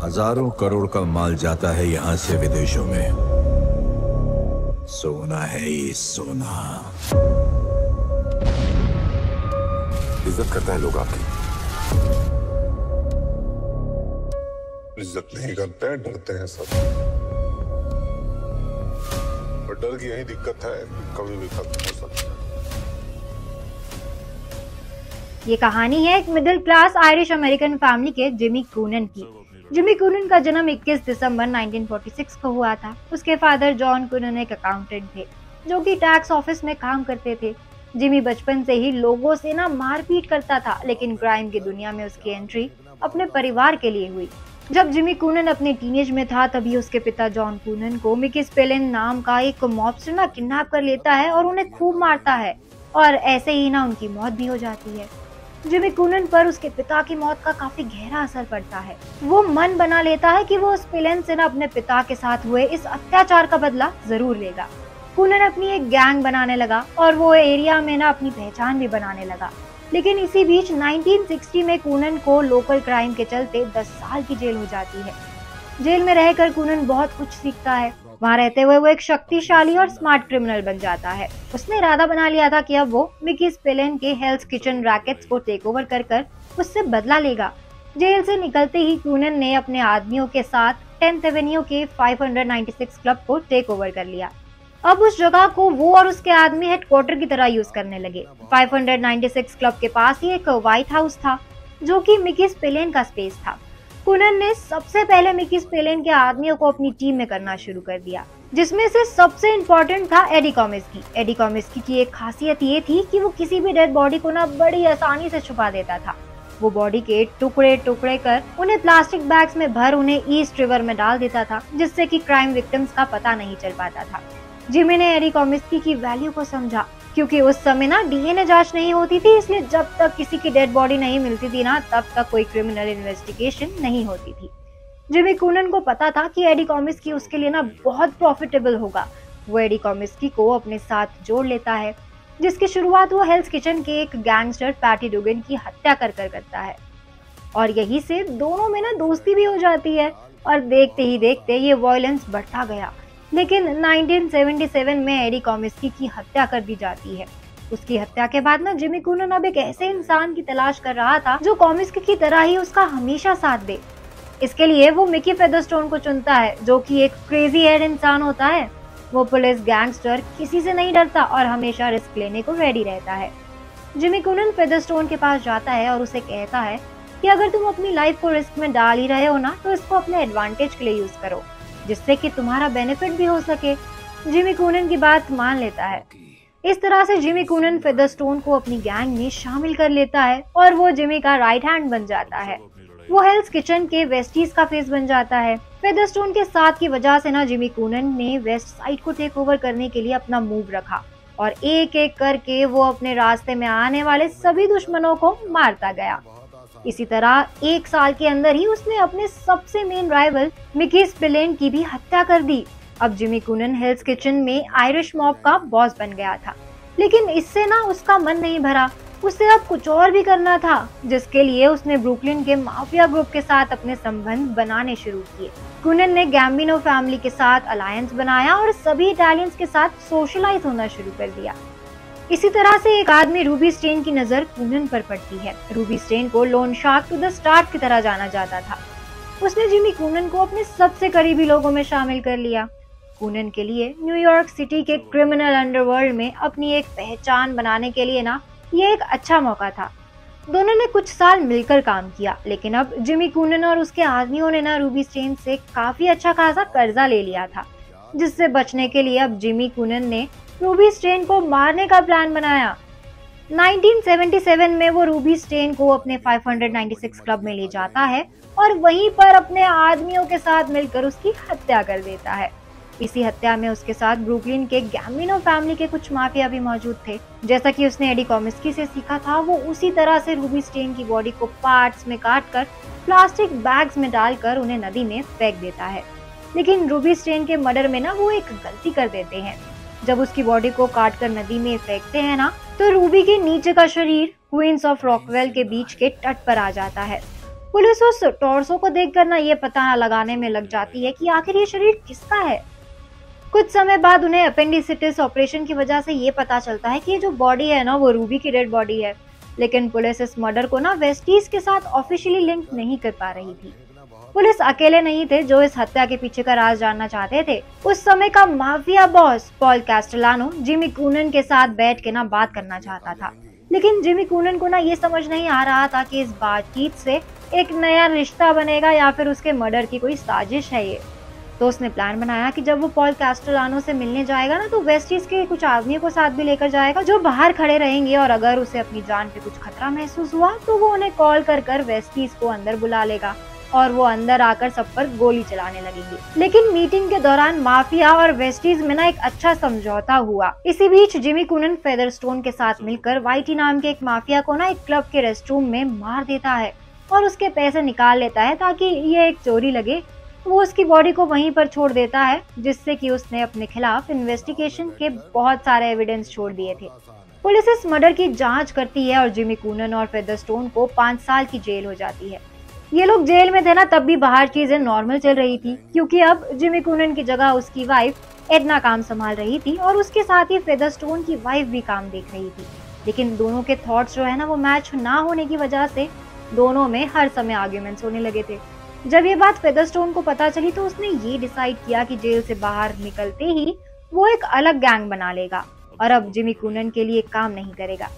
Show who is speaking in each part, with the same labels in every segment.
Speaker 1: हजारों करोड़ का माल जाता है यहाँ से विदेशों में। सोना है ये सोना।
Speaker 2: इज्जत करते हैं लोग आपकी, इज्जत नहीं करते हैं, डरते हैं सब। और डर की यही दिक्कत है, कभी भी खत्म हो सकता है।
Speaker 3: ये कहानी है एक middle class Irish American family के जिमी कूनन की। जिमी कूनन का जन्म 21 दिसंबर 1946 को हुआ था। उसके फादर जॉन कूनन एक अकाउंटेंट थे जो कि टैक्स ऑफिस में काम करते थे। जिमी बचपन से ही लोगों से मारपीट करता था, लेकिन क्राइम की दुनिया में उसकी एंट्री अपने परिवार के लिए हुई। जब जिमी कूनन अपने टीनेज में था तभी उसके पिता जॉन कूनन को मिकी स्पेलिन नाम का एक मॉबस्टर किडनैप कर लेता है और उन्हें खूब मारता है, और ऐसे ही उनकी मौत भी हो जाती है। जिमी कूनन पर उसके पिता की मौत का काफी गहरा असर पड़ता है। वो मन बना लेता है कि वो स्पेलिन से अपने पिता के साथ हुए इस अत्याचार का बदला जरूर लेगा। कूनन अपनी एक गैंग बनाने लगा और वो एरिया में अपनी पहचान भी बनाने लगा। लेकिन इसी बीच 1960 में कूनन को लोकल क्राइम के चलते 10 साल की जेल हो जाती है। जेल में रहकर कूनन बहुत कुछ सीखता है। वहाँ रहते हुए वो एक शक्तिशाली और स्मार्ट क्रिमिनल बन जाता है। उसने इरादा बना लिया था कि अब वो मिकी स्पेलिन के हेल्स किचन रैकेट्स को टेक ओवर कर उससे बदला लेगा। जेल से निकलते ही कूनन ने अपने आदमियों के साथ 10th एवेन्यू के 596 क्लब को टेक ओवर कर लिया। अब उस जगह को वो और उसके आदमी हेडक्वार्टर की तरह यूज करने लगे। 596 क्लब के पास ही एक व्हाइट हाउस था जो कि मिकी स्पेलिन का स्पेस था। कूनन ने सबसे पहले मिकी स्पेलिन के आदमियों को अपनी टीम में करना शुरू कर दिया, जिसमें से सबसे इम्पोर्टेंट था एडी कॉमिस्की। एडी कॉमिस्की की एक खासियत ये थी कि वो किसी भी डेड बॉडी को बड़ी आसानी से छुपा देता था। वो बॉडी के टुकड़े टुकड़े कर उन्हें प्लास्टिक बैग्स में भर उन्हें ईस्ट रिवर में डाल देता था, जिससे कि क्राइम विक्टिम्स का पता नहीं चल पाता था। जिमी ने एडी कॉमिस्की की वैल्यू को समझा, क्योंकि उस समय डीएनए जांच नहीं होती थी, इसलिए जब तक किसी की डेड बॉडी नहीं मिलती थी तब तक कोई क्रिमिनल इन्वेस्टिगेशन नहीं होती थी। जिमी कूनन को पता था कि एडी कॉमिस्की उसके लिए बहुत प्रॉफिटेबल होगा। वो एडी कॉमिस्की को अपने साथ जोड़ लेता है, जिसकी शुरुआत वो हेल्स किचन के एक गैंगस्टर पैटी डुगन की हत्या कर करता है, और यही से दोनों में दोस्ती भी हो जाती है। और देखते ही देखते ये वायलेंस बढ़ता गया। लेकिन 1977 में एडी कॉमिस्की की हत्या कर दी जाती है। उसकी हत्या के बाद जिमी कूनन अब एक ऐसे इंसान की तलाश कर रहा था जो कॉमिस्की की तरह ही उसका हमेशा साथ दे। इसके लिए वो मिकी फेदरस्टोन को चुनता है, जो कि एक क्रेजी हेड इंसान होता है। वो पुलिस, गैंगस्टर, किसी से नहीं डरता और हमेशा रिस्क लेने को रेडी रहता है। जिमी कूनन फेदरस्टोन के पास जाता है और उसे कहता है कि अगर तुम अपनी लाइफ को रिस्क में डाल ही रहे हो तो इसको अपने एडवांटेज के लिए यूज करो, जिससे कि तुम्हारा बेनिफिट भी हो सके। जिमी कूनन की बात मान लेता है। इस तरह से जिमी कूनन फेदरस्टोन को अपनी गैंग में शामिल कर लेता है और वो जिमी का राइट हैंड बन जाता है। वो हेल्स किचन के वेस्टीज का फेस बन जाता है। फेदरस्टोन के साथ की वजह से जिमी कूनन ने वेस्ट साइड को टेक ओवर करने के लिए अपना मूव रखा, और एक एक करके वो अपने रास्ते में आने वाले सभी दुश्मनों को मारता गया। इसी तरह 1 साल के अंदर ही उसने अपने सबसे मेन राइवल मिकी स्पेलिन की भी हत्या कर दी। अब जिमी कूनन हेल्स किचन में आयरिश मॉब का बॉस बन गया था, लेकिन इससे उसका मन नहीं भरा। उसे अब कुछ और भी करना था, जिसके लिए उसने ब्रुकलिन के माफिया ग्रुप के साथ अपने संबंध बनाने शुरू किए। कूनन ने गैम्बिनो फैमिली के साथ अलायंस बनाया और सभी इटालियंस के साथ सोशलाइज होना शुरू कर दिया। इसी तरह से एक आदमी रूबी स्टेन की नजर कूनन पर पड़ती है। रूबी स्टेन को loan shark to the start की तरह जाना जाता था। उसने जिमी कूनन को अपने सबसे करीबी लोगों में शामिल कर लिया। कूनन के लिए न्यूयॉर्क सिटी के क्रिमिनल अंडरवर्ल्ड में अपनी एक पहचान बनाने के लिए ये एक अच्छा मौका था। दोनों ने कुछ साल मिलकर काम किया, लेकिन अब जिमी कूनन और उसके आदमियों ने रूबी स्टेन से काफी अच्छा खासा कर्जा ले लिया था, जिससे बचने के लिए अब जिमी कूनन ने रूबी स्टेन को मारने का प्लान बनाया। 1977 में वो रूबी स्टेन को अपने 596 क्लब में ले जाता है और वहीं पर अपने आदमियों के साथ मिलकर उसकी हत्या कर देता है। इसी हत्या में उसके साथ ब्रुकलिन के गैम्बिनो फैमिली के कुछ माफिया भी मौजूद थे। जैसा कि उसने एडी कॉमिस्की से सीखा था, वो उसी तरह से रूबी स्टेन की बॉडी को पार्ट्स में काटकर प्लास्टिक बैग्स में डालकर उन्हें नदी में फेंक देता है। लेकिन रूबी स्टेन के मर्डर में वो एक गलती कर देते हैं। जब उसकी बॉडी को काटकर नदी में फेंकते हैं तो रूबी के नीचे का शरीर क्वींस ऑफ रॉकवेल के बीच के तट पर आ जाता है। पुलिस उस टॉर्सो को देखकर ना ये पता लगाने में लग जाती है कि आखिर ये शरीर किसका है। कुछ समय बाद उन्हें अपेंडिसिटिस ऑपरेशन की वजह से ये पता चलता है कि ये जो बॉडी है ना वो रूबी की डेड बॉडी है। लेकिन पुलिस इस मर्डर को ना वेस्टीज के साथ ऑफिशियली लिंक नहीं कर पा रही थी। पुलिस अकेले नहीं थे जो इस हत्या के पीछे का राज जानना चाहते थे। उस समय का mafia boss Paul Castellano Jimmy Coonan के साथ बैठ के ना बात करना चाहता था। लेकिन जिमी कूनन को ना ये समझ नहीं आ रहा था कि इस बातचीत से एक नया रिश्ता बनेगा या फिर उसके मर्डर की कोई साजिश है ये। तो उसने प्लान बनाया कि जब वो पॉल कैस्टेलानो से मिलने जाएगा ना तो वेस्टीज के कुछ आदमियों को साथ भी लेकर जाएगा जो बाहर खड़े रहेंगे, और अगर उसे अपनी जान पे कुछ खतरा महसूस हुआ तो वो उन्हें कॉल कर वेस्टीज को अंदर बुला लेगा और वो अंदर आकर सब पर गोली चलाने लगेंगे। लेकिन मीटिंग के दौरान माफिया और वेस्टीज में ना एक अच्छा समझौता हुआ। इसी बीच जिमी कूनन फेदरस्टोन के साथ मिलकर वाइटी नाम के एक माफिया को ना एक क्लब के रेस्टरूम में मार देता है और उसके पैसे निकाल लेता है ताकि ये एक चोरी लगे। वो उसकी बॉडी को वहीं पर छोड़ देता है, जिससे कि उसने अपने खिलाफ इन्वेस्टिगेशन के बहुत सारे एविडेंस छोड़ दिए थे। पुलिस इस मर्डर की जांच करती है और जिमी कूनन और फेदरस्टोन को 5 साल की जेल हो जाती है। ये लोग जेल में थे ना तब भी बाहर चीजें नॉर्मल चल रही थी, क्योंकि अब जिमी कूनन की जगह उसकी वाइफ एडना काम संभाल रही थी और उसके साथ ही फेदरस्टोन की वाइफ भी काम देख रही थी। लेकिन दोनों के थॉट्स जो है ना वो मैच ना होने की वजह से दोनों में हर समय आर्ग्यूमेंट्स होने लगे थे। जब ये बात फेदरस्टोन को पता चली तो उसने ये डिसाइड किया कि जेल से बाहर निकलते ही वो एक अलग गैंग बना लेगा और अब जिमी कूनन के लिए काम नहीं करेगा।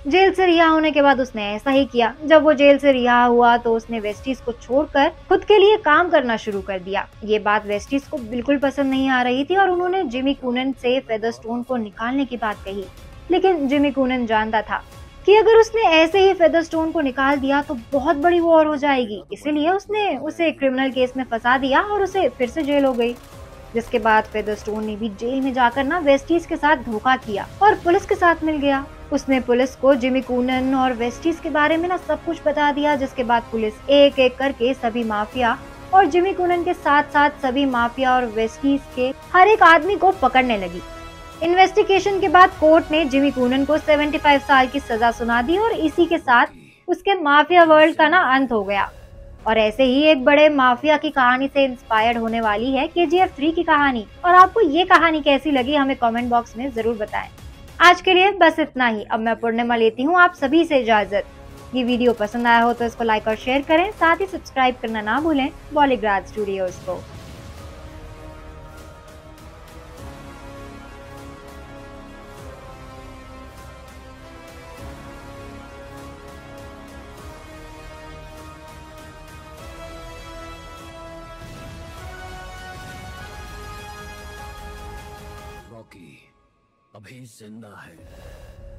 Speaker 3: जेल से रिहा होने के बाद उसने ऐसा ही किया। जब वो जेल से रिहा हुआ तो उसने वेस्टीज को छोड़कर खुद के लिए काम करना शुरू कर दिया। ये बात वेस्टीज को बिल्कुल पसंद नहीं आ रही थी और उन्होंने जिमी कूनन से फेदरस्टोन को निकालने की बात कही। लेकिन जिमी कूनन जानता था कि अगर उसने ऐसे ही फेदरस्टोन को निकाल दिया तो बहुत बड़ी वॉर हो जाएगी, इसीलिए उसने उसे क्रिमिनल केस में फंसा दिया और उसे फिर से जेल हो गई। जिसके बाद फेदरस्टोन ने भी जेल में जाकर ना वेस्टीज के साथ धोखा किया और पुलिस के साथ मिल गया। उसने पुलिस को जिमी कूनन और वेस्टीज के बारे में ना सब कुछ बता दिया, जिसके बाद पुलिस एक एक करके सभी माफिया और जिमी कूनन के साथ साथ सभी माफिया और वेस्टीज के हर एक आदमी को पकड़ने लगी। इन्वेस्टिगेशन के बाद कोर्ट ने जिमी कूनन को 75 साल की सजा सुना दी और इसी के साथ उसके माफिया वर्ल्ड का ना अंत हो गया। और ऐसे ही एक बड़े माफिया की कहानी से इंस्पायर्ड होने वाली है KGF 3 की कहानी। और आपको ये कहानी कैसी लगी हमें कमेंट बॉक्स में जरूर बताएं। आज के लिए बस इतना ही। अब मैं पूर्णिमा लेती हूँ आप सभी से इजाजत। ये वीडियो पसंद आया हो तो इसको लाइक और शेयर करें, साथ ही सब्सक्राइब करना ना भूलें बॉलीग्राड स्टूडियोज को।
Speaker 4: रॉकी अभी जिंदा है।